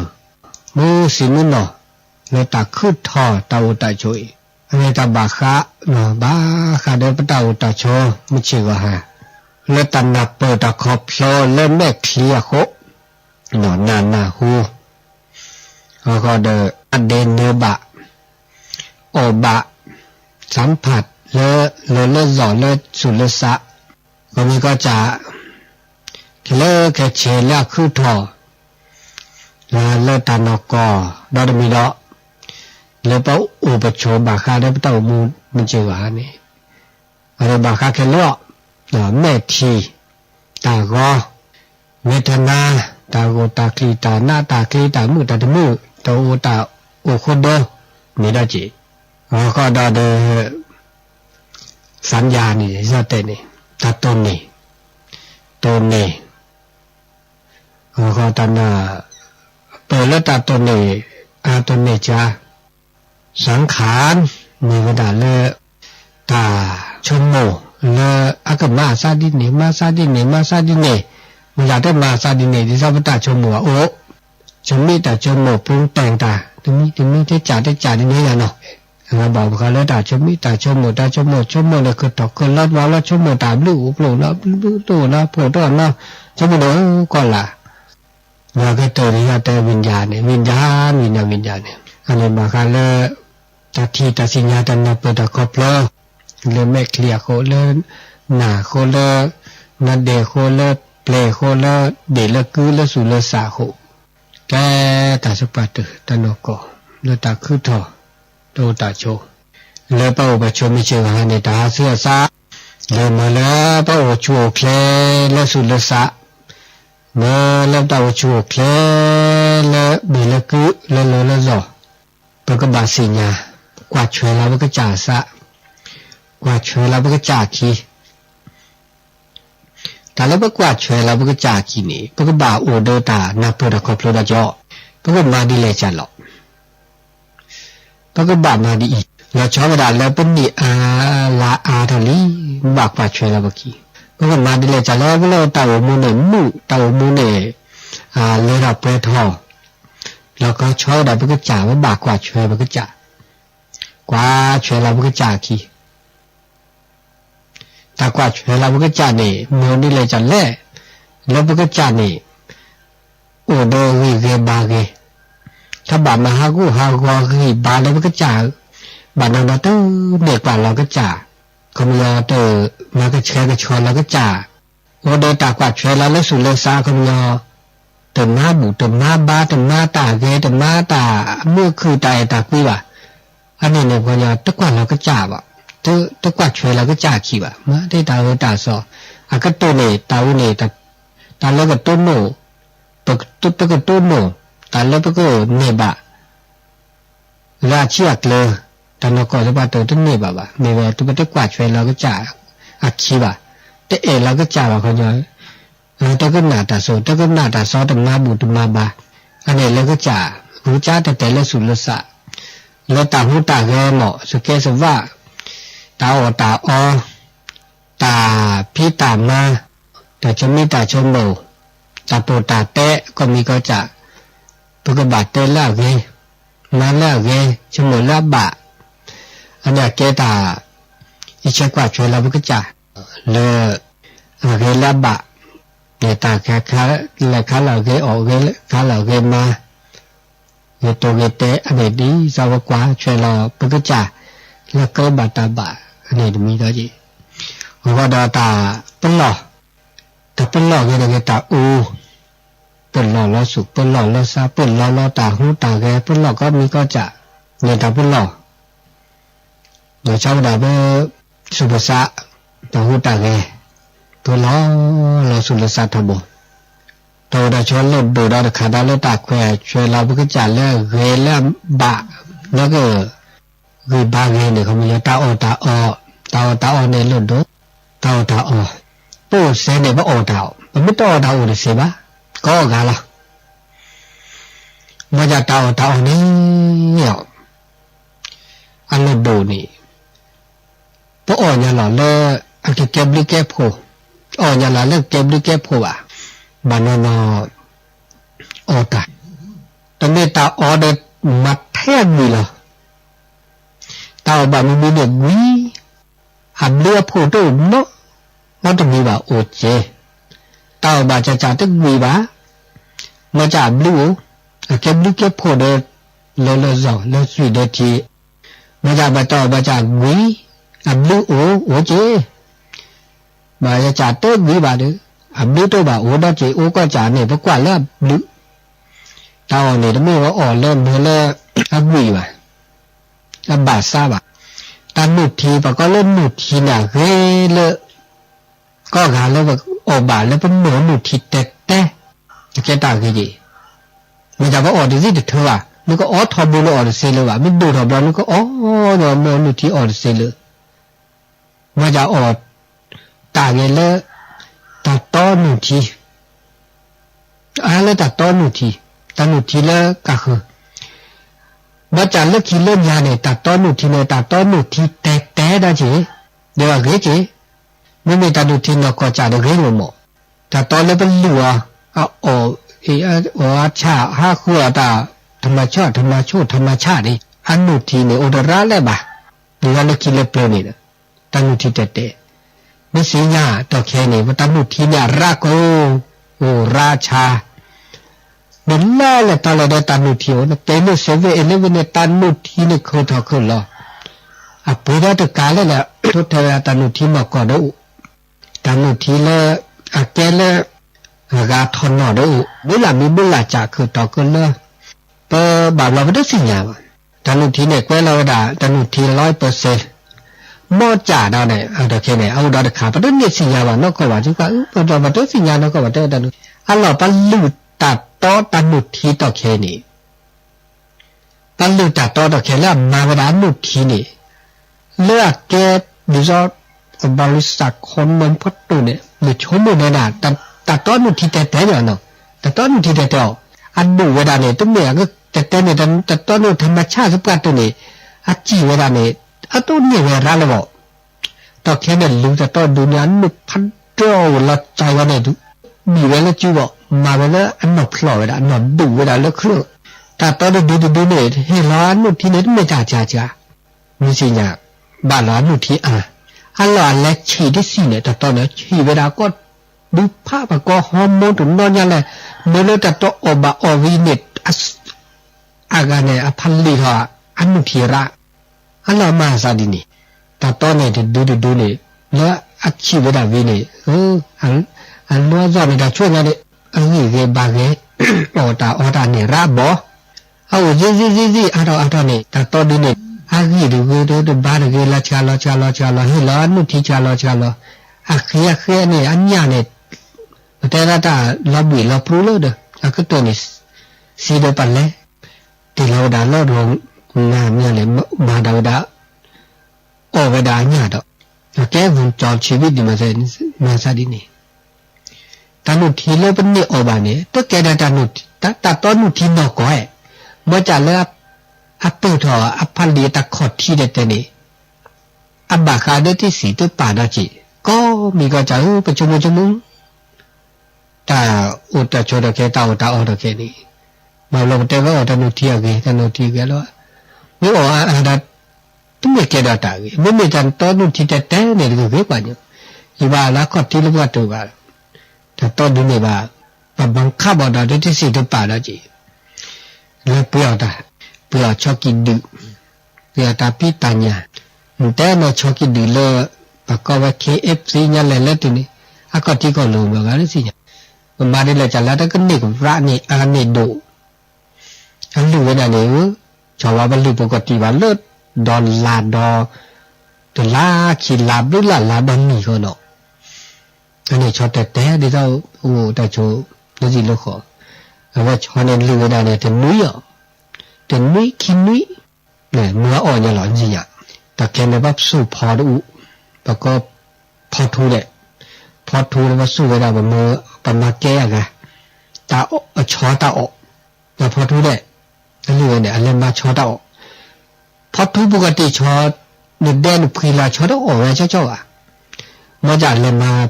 มูสิมุนอเลตาคือทอตาอุตาโชยอันนี้ตาบาคาเนาะบาคาเดปตาอุตาโชไม่เชื่อฮะเลตันนับเปิดตาคอเพลเลแม่เคลียโคเนาะนาหูแล้วก็เดอเดนเนบะโอบะสัมผัสเลหล่อเลสุเลสะก็มีก็จะเลแค่เชลาคือทอเลตานกอดอดมีดอเลปะอุปโชบาคาได้ปะตามูมันเจอหานี่อะไรบาคาแค่เลาะแม่ทีตากอเมตนาตาโกตาคลีตาหน้าตาคลีตามือตาตมือตาโอตาโอโคโดมีได้จีแล้วก็ดอเดสัญญานี่ซะเตนี่ตาตนนี่แล้วก็ตานาเปิดแล้วตาตนนี่อาตนนี่จ้าสังขารมีกระดาษเลตาชมโมเลอากมาซาดิเนมาซาดิเนมันอยากได้มาซาดิเนที่ซาปตาชมโมโอชมมีแต่ชมโมปรุงแต่งตาตรงนี้ที่จ่านี่นะเนาะเราบอกเขาแล้วตาชมมีตาชมโมเลยคือตอกคือลอดว่าแล้วชมโมตาบลูโผล่แล้วตู้นะโผล่ตัวนะชมโมก่อนล่ะเราก็ตัวนี้แต่วิญญาณเนี่ยวิญญาณเนี่ยอันนี้มาคันเลยตาทีตาสิญญาตันนับเปิดตาครบเลยแม่เคลียโคเลยหนาโคเลยนาเดโคเลยเปลโคเลยเดลคือเลยสุเลสาโคแกตาสปัตตานกอเลตาคือทอโตตาโชเลปะอุปโชมิเชหาเนตาเสือสาเลมาเลปะอุโชเคลเลสุเลสาเมื่อเลตาอุโชเคลเลเบลคือเลจอปกบาสิญญากวาดช่วยเราก็จ่าสะกวาดช่วยเราก็จ่าคีแต่แล้วกวาดช่วยเราก็จ่าคีนี่ปกบาโอเดตานับเปิดครบแล้วจ่อปกมาดีเลยจันหรอกปกบามาดีอีกเราชอบกระดาษแล้วเป็นนี่ลาทาลีบากกวาดช่วยเราเมื่อกี้ปกมาดีเลยจันแล้วเราเต่ามูเนเลราเปรทอแล้วก็ชอบได้ปกจ่าว่าบากกวาดช่วยปกจ่ากวาดช่วยเราก็จ่าคีตากวาดช่วยเราก็จ่าเนี่ยเมื่อนี่เลยจันแล่แล้วก็จ่าเนี่ยโอโดวีเกบาเกถ้าบามาฮากูฮากวากีบาแล้วก็จ่าบานานาตู้เด็กกว่าเราก็จ่าคำยอเตอมาก็เชก็ชวนเราก็จ่าโอโดตากวาดช่วยเราแล้วสุเลซาคำยอเติมหน้าบุเติมหน้าบาเติมหน้าตาเกเติมหน้าตาเมื่อคือตายตาคุยว่ะอันนี้เนี่ยพอยาตะกวาดเราก็จ่าบ่ตะกวาดช่วยเราก็จ่าขี้บ่มาได้ตาซออาก็ตัวเนี่ยตาอุเนี่ยตาแล้วก็ต้นโนปกต้นโนตาแล้วก็เนี่ยบ่ราเชียกเลยตานก็จะบ่ตัวต้นเนี่ยบ่เนี่ยว่าตัวตะกวาดช่วยเราก็จ่าอักขี้บ่แต่เราก็จ่าบ่เขาเนาะตะก็หน้าตาโซตะก็หน้าตาซอตะมาบุตมาบาอันนี้เราก็จ่ารู้จ่าแต่ละสุลสะแล้วตาหูตาแกเนาะสเกสว่าตาตาตาพี่ตามาแต่จะมีตาชมโมตาโปตาเตะก็มีก็จะปกบาเตแล้วไงมาแล้วไงชมโมแล้วบะอันนี้เกตาอิเชกว่าช่วยเราก็จะเลเกแล้วบะเนี่ยตาแค่แล้วขาเราเกออกเกขาเราเกมาตัวเกเตอันนี้ดีสาวกว่าช่วยเราปกจ่าแล้วก็บาตาบะอันนี้มีด้วยจีว่าดาตาเป็นหล่อแต่เป็นหล่อเงี้ยตาอูเป็นหล่อแล้วสุกเป็นหล่อแล้วซาเป็นหล่อแล้วตาหูตาแกเป็นหล่อก็มีก็จะเนี่ยตาเป็นหล่อเราชอบดาเบสุภาษาตาหูตาแกเป็นหล่อเราสุภาษาทบ ตัวเราชวนเล่นดูเราขาดเราตาแขวช่วยเราเพื่อจ่าเล่เกยเล่บะแล้วก็เกยบาเกยเนี่ยเขามีตาอตาอเนี่ยเล่นดูตาอปูเสเนี่ยว่าอตามันไม่ต้องตาเลยสิบะก็กาละมาจากตานี่เนี่ยอันเล่นดูนี่พวกเนี่ยหล่อเล่อันเก็บลิเก็บผู้เนี่ยหล่อเล่เก็บลิเก็บผู้อ่ะบานนออตาตอนนี้ตาออเดมาแทบมีละตาบามีเด็กวิหันเลือผู้ตัวเนาะมันต้องมีว่าโอเจตาบาจะจ่าตึกวิบามาจ่าบลูเก็บลูกเก็บผู้เดเลจ่อเลสุดเดทีมาจ่าบาต่อบาจ่าวิอับลูโอเจบาจะจ่าตึกวิบาเด้อับลูตัวบ่าโอ้ดอจีโอ้ก็จ่าเนี่ยเพราะกว่าแล้วลึตาเนี่ยต้องไม่ว่าอ่อนเริ่มเมื่อแล้วอับวีว่ะอับบาซ่าว่ะตาหนุดทีปะก็เริ่มหนุดทีน่ะเฮ้เลก็งานแล้วแบบออกบาแล้วเป็นหนุดทีแต่แกตาคือจีมันจะว่าอ่อนดีสิเธอว่ะนึกก็อ๋อทอบุลอ่อนเซเลยว่ะไม่ดูทอบุลนึกก็อ๋อเนาะหนุดทีอ่อนเซเลยมันจะอ่อนตาเงี้ยเลยตาต้อหนุทีอะไรตาต้อหนุทีตาหนุทีแล้วก็คือบัจจันเลิกขี้เล่นยาเนี่ยตาต้อหนุทีเนี่ยตาต้อหนุทีแต่ได้จีเดี๋ยวเกจีไม่มีตาหนุทีเนาะก็จ่าเดี๋ยวเกงหมดตาต้อแล้วเป็นหลัวชาห้าขั้วตาธรรมชาตินี่อันหนุทีเนี่ยอุดราแล้วบ่เดี๋ยวเลิกขี้เล่นเปล่านี่นะตาหนุทีแต่ไม่เสียหน้าต่อแค่นี้ว่าตาหนุทีเนี่ยรักราชาเดินล่าเลยตาเราได้ตาหนุทีนะเป็นเซเว่นเนี่ยตาหนุทีเนี่ยเขาทอขึ้นหรอปุยได้ตะการเลยแหละทุกเทวตาหนุทีมาก่อนดูตาหนุทีเลยแกเลยกาทอนหน่อดูเวลามีบุญละจากคือต่อขึ้นเลยเปิดบาปเราไม่ได้สิ่งอย่างตาหนุทีเนี่ยแกเราด่าตาหนุที100%มอจ่าดาวเนี่ยเดี๋ยวแค่ไหนเอาดาวขาประเด็นเนี่ยสิ่งอย่างว่านกก็ว่าจุกเราประเด็นสิ่งอย่างนกก็ว่าเดินดูอันเราปลุดตัดต่อตันหนุทีต่อแค่นี้ปลุดตัดต่อต่อแค่แล้วมาเวลาหนุทีนี่เลือกแกดูซอบริษัทคนเมืองพัดตุเนี่ยหรือชมเนี่ยนะตัดต่อหนุทีแต่เนี่ยเนาะตัดต่อหนุทีแต่อันดูเวลาเนี่ยตุ้มเนี่ยก็แต่เนี่ยตัดต่อหนุธรรมชาติสักการตัวนี้อันจีเวลาเนี่ยอันตัวเนี่ยเวลาเลยบอกต่อแค่เนี่ยรู้แต่ต่อดูเนี่ยหนุพันโจละใจวันเนี่ยดูมีเวลาจูบอกมาเวลาอันหนอพลอยอันหนอดูเวลาเลิกเครื่องแต่ตอนดูเนี่ยเห็นร้านหนุทีเนี่ยไม่จ่ามีสิ่งอย่างบ้านร้านหนุทีอันหลานเล็กฉีดได้สิเนี่ยแต่ตอนเนี่ยฉีดเวลาก็ดูภาพก็ฮอร์โมนถึงนอนยังไงเมื่อเราแต่ตัวอวีเน็ตอาการเนี่ยพันลีเขาอันหนุทีระอันเรามาซาดินี่แต่ตอนเนี่ยดูเนี่ยแล้วอัดฉีดเวลาวีเนี่ยอันนู้นจะไม่ได้ช่วยกันเลยอันนี้เก็บบางเก็บอตาเนี่ยรับบอเอาจีอันเราเนี่ยแต่ตอนนี้เนี่ยอันนี้ดูบ้านเก็บละชาลให้ล้านนุทีชาลเคลียเนี่ยอันนี้เนี่ยแต่ละตาเราบีเราพรูเลยเด้อก็ตัวนี้สีเดียวกันเลยที่เราด่าเราลงงานเนี่ยเลยมาด่าเวลาเนี่ยดอกแกวงจรชีวิตนี่มาซาดินี่ตาหนุทีเลิกเป็นเนี่ยอบาเนี่ยตัวแกได้ตาหนุตาต้นหนุทีนอกก็ให้เมื่อจะเลิกอัปเปิลทออัปพันดีตาขอดที่เด็ดนี่อับบาคาเดที่สีตัวป่าดาจิก็มีก็จะประชุมตาอุตโชดแกตาอุตออดแกนี่มาลงแต่ว่าตาหนุทีอะไรตาหนุทีแกแล้วไม่ออกอะไรตุ้มไม่แกได้ตาไม่มีการต้นหนุทีแต่เนี่ยก็เก็บไปเนี่ยอีว่าละขอดที่ลูกว่าตัวแต่ตอนนี้เนี่ยว่าบังคับเอาได้ที่สิ่งที่ป่าแล้วจีแล้วเปลี่ยนชอบกินดึกเปลี่ยนตาพิตาญาแต่เราชอบกินดึกเลยปากก็ว่า KFC เนี่ยเลยตัวนี้ก็ที่ก็ลงมาแล้วสิเนี่ยมันมาได้เลยจัดแล้วแต่ก็เนี่ยร้านนี้อันนี้ดูอันดูเวลาเนี่ยชาวบ้านลืมปกติว่าเลิศดอนลาดอตัวลาขีลาบหรือลาดอนนี่ก็เนาะอันนี้ชอบแต่เดี๋ยวเราแต่โช đó gì lo khó và cho nên lừa đảo này thì núi ở thì núi khi núi này mưa ở nhà lỏn gì nhỉ ta khen là bắp su phò đủ và có phò thu đấy phò thu là bắp su cái nào mà mưa bằng mặt kẻ à ta ở chó ta ở là phò thu đấy cái lừa này lên mà chó ta ở phò thu bữa cái chó được đen phi là chó đó ở ra cho à mà giả lên mà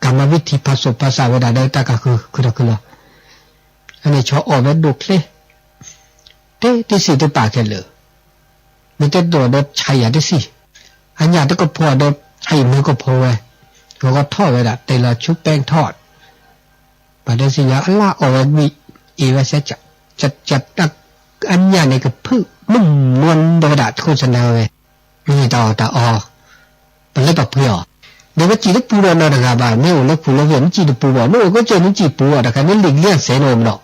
cảm ơn vị phát số phát sao về đây ta cả cứ là anh ấy cho ở bên đục lên thế gì tôi bảo cái lửa mình tới đồ đó chạy à thế gì anh nhà tôi có phò đó chạy mới có phò về rồi có thọ về đã đây là chút beng thọt và đây gì nhá Allah ở bên bị ý và sẽ chặt đặc anh nhà này cái phự mừng luôn đồ đã không sao nào về người ta ở và lấy bạc phở nếu mà chỉ được phù nó là bà nếu nó phù nó vẫn chỉ được phù bỏ nếu có chuyện nó chỉ phù ở cái nên liền liên sẽ nôm đó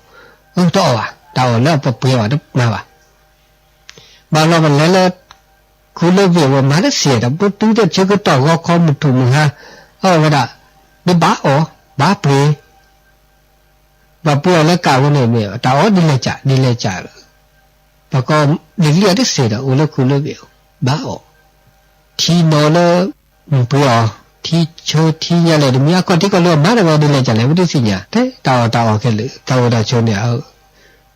tao à tao nó bạc phở đó mà bà lo mình lấy là khu nó về mà má nó xỉa đó bữa thứ đó chưa có tao gõ con một thùng ha vậy đó nó bá phê và bữa nó cào cái này mẹ tao đi lấy trả và con liền liên nó xỉa đó nó khu nó về bá thì nó bữa thì cho thì nhà này mình con thì con luôn má nó đi lấy trả lại cái gì nhỉ thế tao cái lửa tao đã cho nè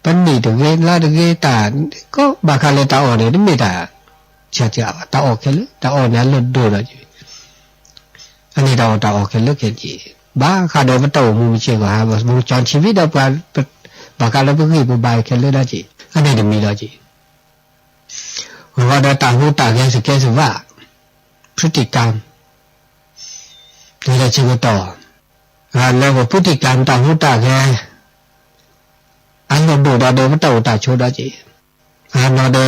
vấn đề được ghê là được ghê ta có bà khai lên tao ở đấy nó mệt à chả tao ở cái lửa tao ở nhà luôn đồ rồi anh ấy tao ở cái lửa cái gì bà khai đó bắt đầu mua chơi của hai mua chọn chi phí đâu bà khai nó cứ ghi một bài cái lửa đó chị anh ấy được mi đó chị rồi đó tao cái sự vảพฤติกรรมนี่แหละชื่อต่อแล้วพฤติกรรมต่างหูต่างแกอันนั้นดูดาเดมันต่อตาโชดาจีอันนั้นเด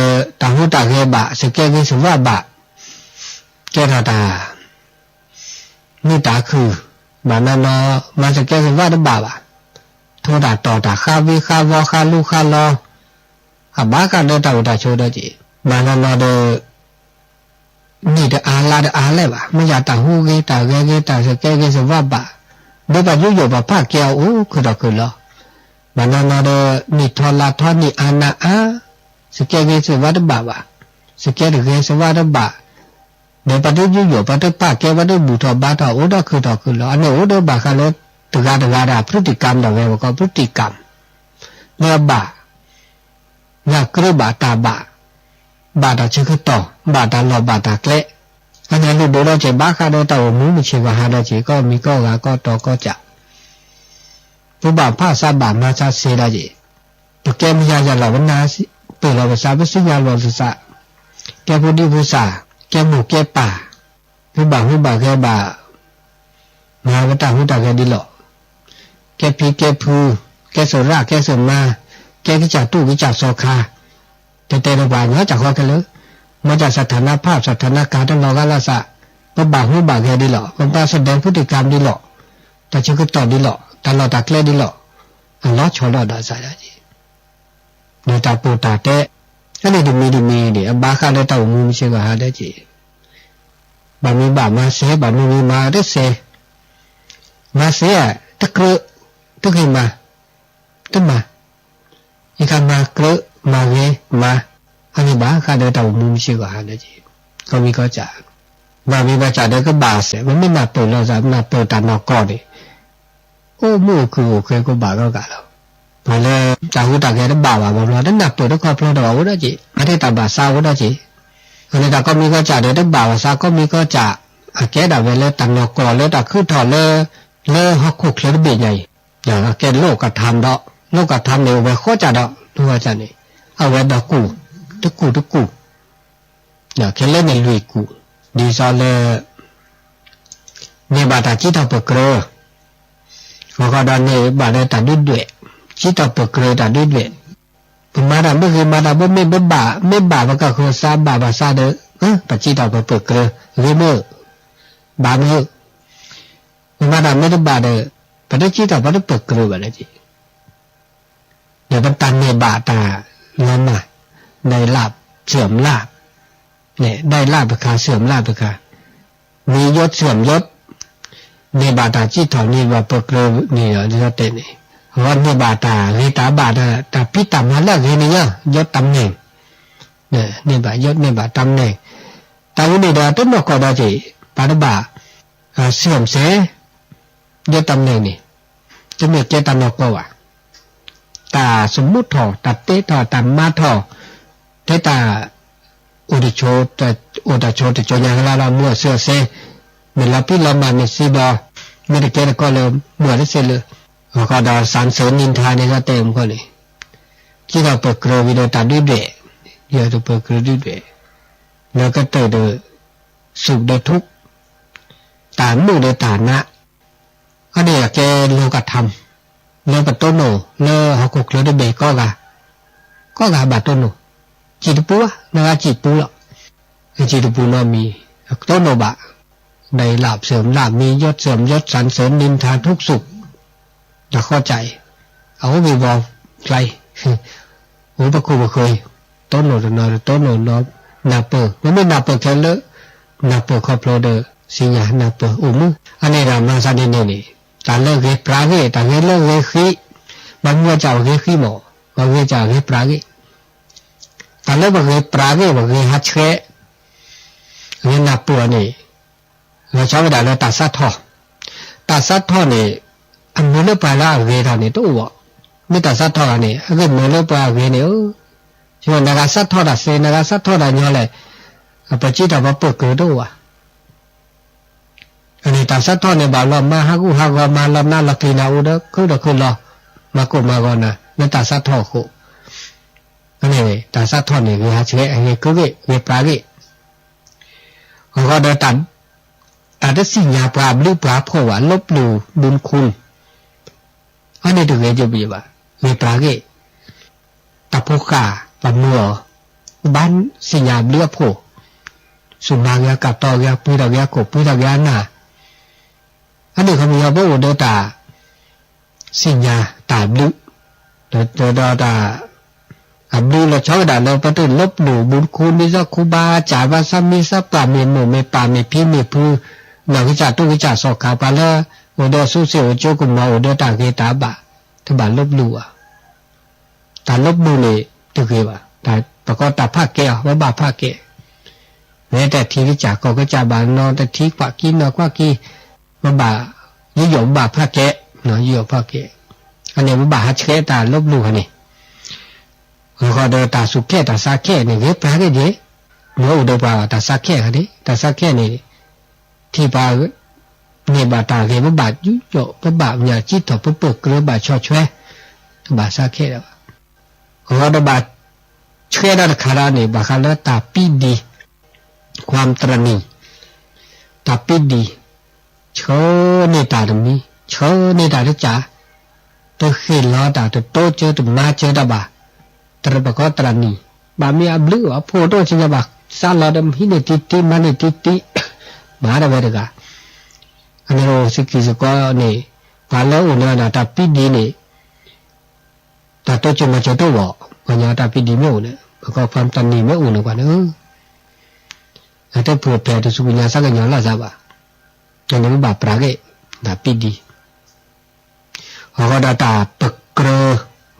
ต่างหูต่างแกบะสแกกิสว่าบะแกนาตานี่ตาคือบานานามาสแกกิสว่าดบะบะโทดาต่อตาข้าวิข้าวอข้าลูข้าลอบากันเดต่อตาโชดาจีบานานาเดนี่เดอาลาเดอาเลยบะไม่อยากตาหูเกตาเกตาสแกกิสว่าบะเดบะยุยบะภาคแก้วโอ้คือดอกคือละมันนาเดนี่ทอลาทอนี่อานาอาสแกเกสวัดบะบะสแกเกสวัดบะเดปะตุยุยปะตุภาคแก้วปะตุบุทอบาทโอ้ดอกคือละอันนี้โอ้ดบะคะเลตกาดาพฤติกรรมดอกเวก็พฤติกรรมเนบะนะกระบะตาบะบาตาชื่อคือต่อบาตาลอบาตาเกละอันนั้นดูเราจะบะคะเดตามูมิชิวะหาดาจิก็มีก็กะก็ตอก็จะผู้บ่าวผ้าซาบามาซาเซดาจิตัวแกมียาหลอกวันนาสิเปิดเราภาษาภาษายาหลอกภาษาแกพูดดีภาษาแกหมู่แกป่าผู้บ่าวแกบ่ามาวัตหุตาแกดีหลอกแกพีแกพูแกโซราแกโซมาแกกิจาตู้กิจาโซคาแต่ระบาดเนาะจากว่ากันเลยมาจากสถานะภาพสถานการณ์ต้องรอกาลาสะผู้บ่าวแกดีหลอกมันแสดงพฤติกรรมดีหลอกแต่ชื่อก็ต่อดีหลอกตลอดตะเกลดีหลอกอันล้อชอลอดาสายจีในตาปูตาเตะอันนี้ดีมีดิบาคาเลตามูมิเชกะหาได้จีบามีบามาเสบามีมาได้เสมาเสตะเกลตะกิมาตะมาอีกมาเกลมาเวมาอันนี้บาคาเลตามูมิเชกะหาได้จีก็มีก็จะบามีบาจ่าได้ก็บาเสมันไม่น่าเปิดเราจะน่าเปิดตานอกก่อนดิโอ้มู่คือเคยก็บาก็กะแล้วมาเลยจากหูตาแกได้บาว่าบ่ล่ะได้นับเปิดได้ก็พลอดว่าได้จิอันนี้ตาบาซาว่าได้จิอันนี้ตาก็มีก็จะได้บาว่าซาก็มีก็จะแกดาเวลตันนอกก่อเลยตาคือถอดเลยฮอกคุกเลยเบียใหญ่อย่างแกโลกกระทำดอกโลกกระทำเนี่ยไว้ข้อจะดอกดูว่าจะนี่เอาไว้ดอกกูทุกกูเนี่ยแค่เล่นในลุยกูดีซอเลยเนี่ยบาตาจิตเอาเปิดเกลือว่าก็ได้เนี่ยบาดได้ตัดด้วยจิตเอาเปิดเกลือตัดด้วยมาดามเมื่อคืนมาดามเมื่อไม่บ่ามันก็คือซาบาซาเด้อปัจจิตเอาเปิดเกลือเรื่อยบามือมาดามไม่ได้บาเด้อปัจจิตเอาเปิดเกลือแบบนี้จีเดี๋ยวมันตันเนี่ยบาตาล้มมาได้ลาบเสื่อมลาบเนี่ยได้ลาบราคาเสื่อมลาบราคามียศเสื่อมยศในบาตาจิตถอนนี่ว่าเปิดเกลือนี่เหรอที่เขาเต้นนี่ วันนี้บาตาเรตาบาตาแต่พี่ตำมาแล้วเงี้ยยศตำแหน่งเนี่ยนี่บายศนี่บาตำแหน่งแต่วันนี้เดี๋ยวต้นนกก็ได้จีปาดบาเสื่อมเสียยศตำแหน่งนี่จะมีเจตนกก็ว่าตาสมมุติถอตัดเตถอตัดมาถอเทตาอุดโชแต่อุดโชแต่จอยางลามัวเสือเซเมื่อเราพี่เรามาเมซีบอไม่ได้เกิดก็เลยมัวได้เสียเลยก็ดาสารเสริญนินทาในก็เต็มก็เลยที่เราเปิดกระวิดีโอตัดด้วยเดเยอะตัวเปิดกระด้วยเดแล้วก็เติร์ดสุขเดือทุกตามมือเดือตานะอันนี้แกโลกธรรมโลกต้นโนเลือหกเลือดเบก็กาบาต้นโนจิตปัวนะคะจิตปัวหรอกจิตปัวนมีต้นโนบะในลาบเสริมลาบมียศเสริมยศสรรเสริญนินทาทุกสุขจะเข้าใจเอาไปบอกใครโอ้ปะกูบ่เคยต้นโนดนอต้นโนนอบนาเปอร์ไม่นาเปอร์แค่เลนาเปอร์ครอบโลเดอร์สิญานาเปอร์อุ้มอันนี้รามาซาเดเนนี่ตาเลิกเกปราเกตาเกเลิกเกขีบางว่าเจ้าเกขีหมอบางว่าเจ้าเกปราเกตาเลิกบางเกปราเกบางเกฮัชเกเงินนาเปอร์นี่เราชอบด่าเราตัดซัดท่อนี่อันเมื่อเลิกไปแล้วเกทานี่ตัวไม่ตัดซัดท่อนี่เกิดเมื่อเลิกไปเกนี่ใช่ไหมนักซัดท่อดัดเซนักซัดท่อดัดเนี่ยเลยปัจจิตาว่าเปิดเกิดตัวอันนี้ตัดซัดท่อเนี่ยบาลมาฮักว่ามาลำหน้าลักลีนาอุดก็เด็กคนรอมาโกมาก่อนนะไม่ตัดซัดท่อคู่อันนี้ตัดซัดท่อนี่คือฮัชเกอันนี้คือเกปลาเกก็เดินตัดได้สิ่งยาปราบหรือปราบเพราะว่าลบหลู่บุญคุณอันนี้ถึงจะบีบเกปลาเกตะโพกาปะมัวบ้านสิญาเลือโพสุมางยากาตอยาปุระยากบปุระยานาอันนี้เขามีว่าโอเดตาสิญาตาบลึเดตาอับดุลชอบด่าเราประตูลบหลู่บุญคุณมิซาคูบาจาบาซามิซาปาเมโมเมปาเมพีเมพูหนังกิจตุกิจสอกขาปาละโอเดสุเสโอโจกุมาโอเดตาเกตาบะทบาลบหลู่ตาลบหลู่เลยตุเกวะแต่ประกอบตาภาคเกะว่าบาภาคเกะแม้แต่ทีวิจากก็จะบานอนแต่ทีกว่ากินนอกว่ากีว่าบายิ่งหยงบาภาคเกะเนาะยิ่งหยงภาคเกะอันนี้ว่าบาฮัชเกะตาลบหลู่อันนี้ก็เดินตาสุเกะตาซาเกะนี่เว็บปลาเกะเจเนื้ออุดมปลาตาซาเกะกันดิตาซาเกะนี่ที่ปลาเนี่ยบาตาเกะว่าบายุ่ยโยว่าบาเนี่ยจิตถอดปุ๊บเปิดเกลือบาช่อช่วยบาซาเกะแล้วก็เดินบาช่วยได้ขารานี่บาขาราตาปีดีความตระหนี่ตาปีดีเชอเนตาดมีเชอเนตาที่จ๋าตัวเขียนล้อตาตัวโตเจอตัวมาเจอตาบาตระบก็ตระหนี่บามีอับลือว่าโพโตชิญบาซาลาดมหินติมันติมาได้เวรกาอันนี้เราสิกิสก็นี่พาแล้วอุณาตาปีดีนี่ตาโตเจมาเจอตัวปัญญาตาปีดีไม่อุณก็ความตระหนี่ไม่อุณกว่าเนอะแต่เพื่อแปลตัวสุวิญญาสักอย่างละซาบะอันนี้บาปราเกตาปีดีก็ดาตาปกเกอ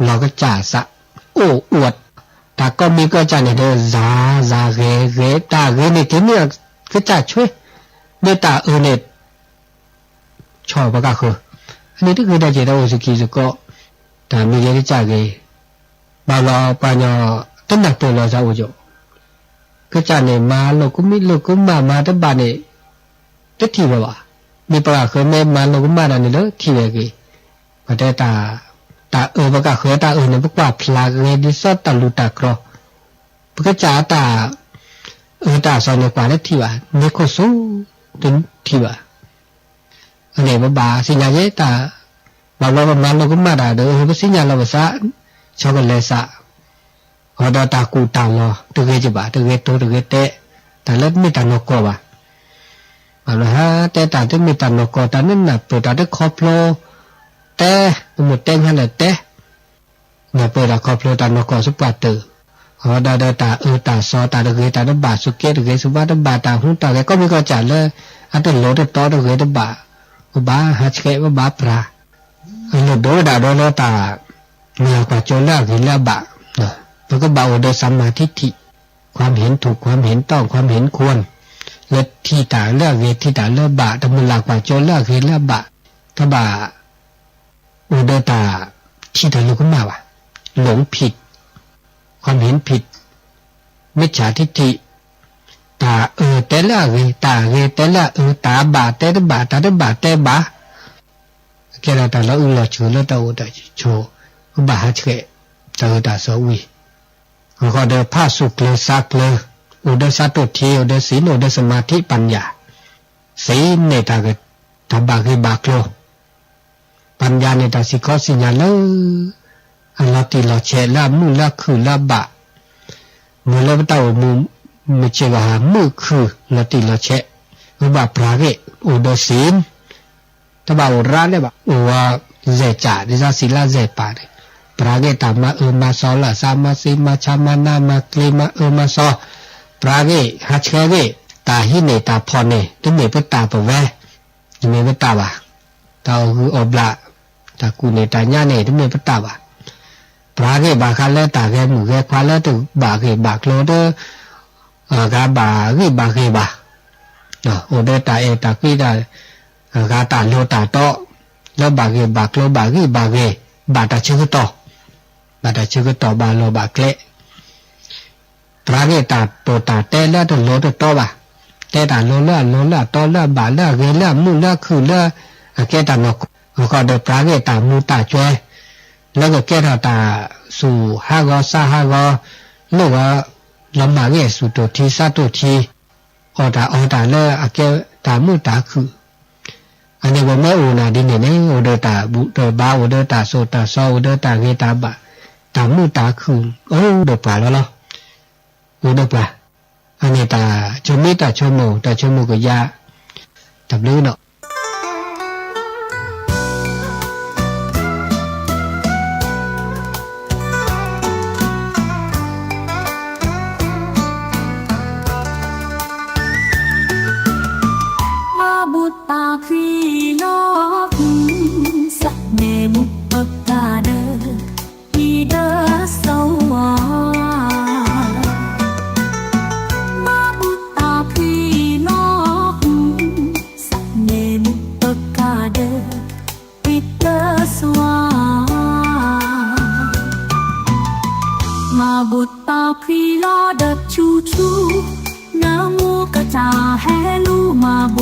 เราก็จ่าสะโอ้อวดตาก็มีก็จ่าเนี่ยเด้อซาเกตาเกเนี่ยที่เนี่ยก็จ่าช่วยเดตาเนี่ยชอบปะก็คืออันนี้ที่คือได้เจตาโอสกิสก็ตามีเยอะจ่าเกบาลอปัญญาต้นหนักตัวเราจะอุจก็จะเนี่ยมาโลกุมิโลกุมาแต่บ้านเนี่ยจะที่แบบว่ามีปลาเคยแม่มาโลกุมาเนี่ยเลยที่แบบกี่ประเทศตาปะก็เคยตาเนี่ยพวกว่าพลาเกดิสตาลูตากรอปะก็จ่าตาตาสอนเนี่ยกว่าได้ที่ว่าเนโคสูถึงที่ว่าอันนี้บ้าสิญญาเยตาบางเรามาโลกุมาได้เด้อเฮ้ยสิญญาเราภาษาชอบกันเลยซะพอดาตากูตาลอตุเกจิบะตุเกโตตุเกเตแต่เล็บไม่ตานกบะมาละฮะแต่ตาที่ไม่ตานกตานั่นน่ะเปิดตาได้คอพโลแต่หมดเต็งให้เลยแต่น่ะเปิดตาคอพโลตานกสุปาเตอพอดาตาตาซอตาตุเกตาดบาสุเกตุเกสุบาดบาตาหุ่นตาก็มีก็จัดเลยอันเป็นโลดตอตุเกตบาบาฮัชเกว่าบาปราอ lo do da do lo taมากว่าโจรเห็นแล้วบะนะมันก็เบาโดยสัมมาทิฏฐิความเห็นถูกความเห็นต้องความเห็นควรและที่ตาเลือกเวที่ตาเลือกบะแต่มันหลักกว่าโจรเห็นแล้วบะถ้าบะโอเดตาที่ตาลูกขึ้นมาวะหลงผิดความเห็นผิดมิจฉาทิฏฐิตาแต่ละเวตาเวแต่ละตาบะแต่ละบะตาละบะแต่บะแค่เราตาเราเราชูเราตาโอตาโชบาหาเฉะเจอตาสวีก็เดินผ้าสุกเลยซักเลยอุดสัตตุทีอุดศีลอุดสมาธิปัญญาศีลในตาเกิดทบาคือบากโลปัญญาในตาสิขอสิญญาเลยอันละติละเชละมุละคือละบะเมื่อเราเต่ามุไม่เชื่อว่ามือคือละติละเชะบาปราเกอุดศีลถ้าบ่าวร้านเนี่ยบ่ว่าเจจ่าดิซาศิลาเจปาเดปราเกตามามาซอละสามาสีมาชามานามาคลีมามาซอปราเกฮัชเกตาหิเนตาพอเนตุเมปตาปะแวตุเมปตาบะตาคืออบละตากูเนตาญาเนตุเมปตาบะปราเกบาคาเลตาเกหมู่เกควาเลตุบาเกบากโลเดกาบาเกบาเกบาโอเดตาเอตากีดากาตาโลตาโตแล้วบาเกบากโลบาเกบาเกบาตาชื่อโตบาตาชื่อโตบาโลบาเกเลปราเกตาโตตาเตละตโลตโตบาเตตาโลละโตละบาละเกละมุละคือละเกตานกก็เดปราเกตามูตาจวยแล้วก็เกตาสู่ฮากอซาฮากอลูกว่าลำบากเกสุโตทีซาโตทีอตาละเกตามูตาคืออันนี้ว่าไม่อูนาดินเนี่ยโอเดตาบุเดบาโอเดตาโซตาซอโอเดตาเกตาบะตามูตาคือเดปลาแล้วโอเดปลาอันนี้ตาชมิตาชโมตาชโมก็ยาตับลื้อเนาะButa pila dat cucu namu kaca helu mabut